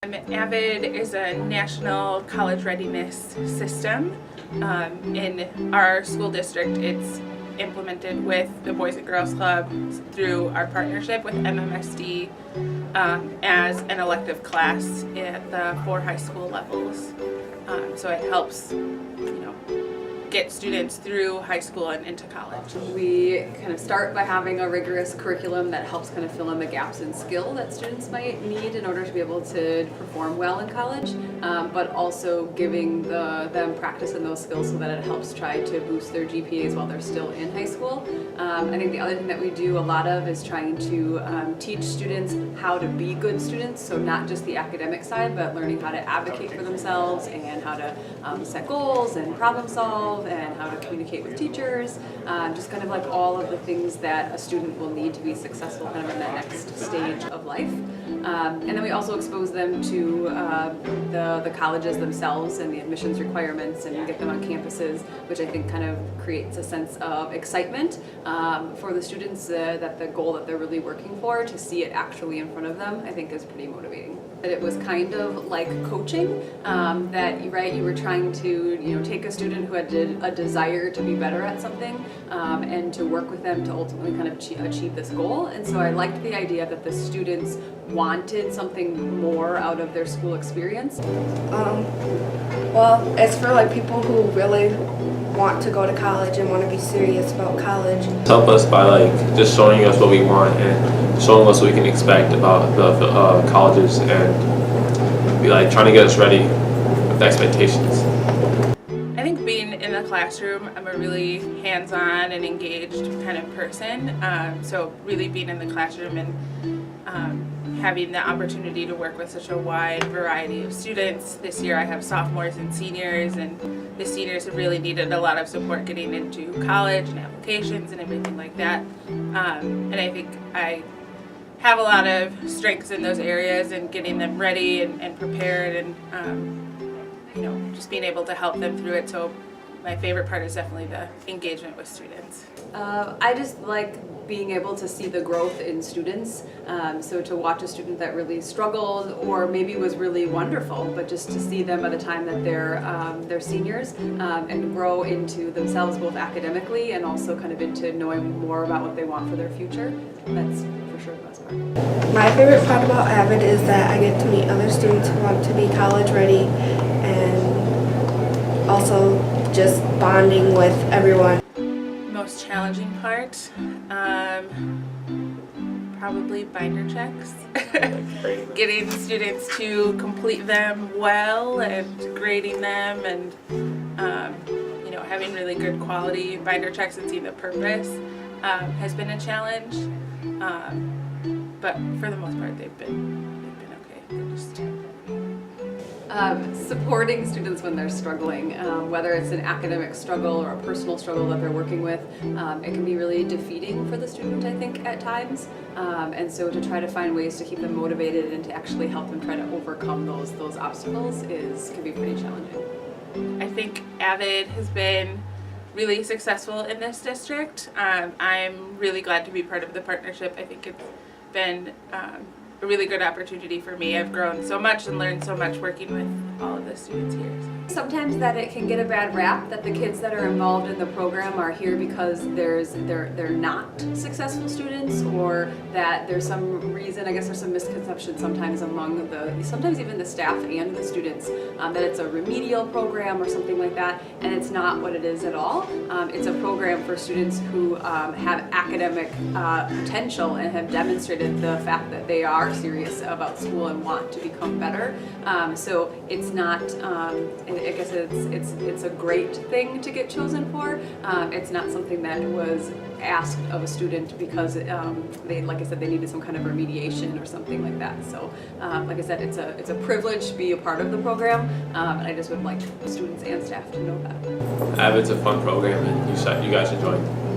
AVID is a national college readiness system. In our school district, it's implemented with the Boys and Girls Club through our partnership with MMSD as an elective class at the 4 high school levels. So it helps, get students through high school and into college. We kind of start by having a rigorous curriculum that helps kind of fill in the gaps in skill that students might need in order to be able to perform well in college, but also giving them practice in those skills so that it helps try to boost their GPAs while they're still in high school. I think the other thing that we do a lot of is trying to teach students how to be good students, so not just the academic side, but learning how to advocate for themselves and how to set goals and problem solve and how to communicate with teachers, just kind of like all of the things that a student will need to be successful kind of in that next stage of life. And then we also expose them to the colleges themselves and the admissions requirements and get them on campuses, which I think kind of creates a sense of excitement for the students that the goal that they're really working for, to see it actually in front of them, I think is pretty motivating. It was kind of like coaching, that you were trying to take a student who had a desire to be better at something and to work with them to ultimately kind of achieve this goal. And so I liked the idea that the students wanted something more out of their school experience. Well, it's for like people who really want to go to college and want to be serious about college. Help us by just showing us what we want and showing us what we can expect about the colleges, and be trying to get us ready with the expectations. I think being in the classroom, I'm a really hands-on and engaged kind of person. So really being in the classroom and having the opportunity to work with such a wide variety of students. This year I have sophomores and seniors, and the seniors have really needed a lot of support getting into college and applications and everything like that. And I think I have a lot of strengths in those areas and getting them ready and prepared, and just being able to help them through it. So my favorite part is definitely the engagement with students. I just like being able to see the growth in students. So to watch a student that really struggled or maybe was really wonderful, but just to see them by the time that they're seniors and grow into themselves both academically and also kind of into knowing more about what they want for their future. That's for sure the best part. My favorite part about AVID is that I get to meet other students who want to be college ready, and also just bonding with everyone. Most challenging part, probably binder checks. Getting students to complete them well and grading them, and having really good quality binder checks and seeing the purpose has been a challenge. But for the most part, they've been okay. They're just supporting students when they're struggling, whether it's an academic struggle or a personal struggle that they're working with, it can be really defeating for the student, I think, at times. And so to try to find ways to keep them motivated and to actually help them try to overcome those obstacles can be pretty challenging. I think AVID has been really successful in this district. I'm really glad to be part of the partnership. I think it's been a really good opportunity for me. I've grown so much and learned so much working with all of the students here. Sometimes that it can get a bad rap that the kids that are involved in the program are here because they're not successful students, or that there's some reason, I guess there's some misconception sometimes among sometimes even the staff and the students, that it's a remedial program or something like that, and it's not what it is at all. It's a program for students who have academic potential and have demonstrated the fact that they are serious about school and want to become better. So it's not, I guess it's a great thing to get chosen for. It's not something that was asked of a student because like I said, they needed some kind of remediation or something like that. So like I said, it's a privilege to be a part of the program, and I just would like students and staff to know that. AVID's a fun program, and you guys should join.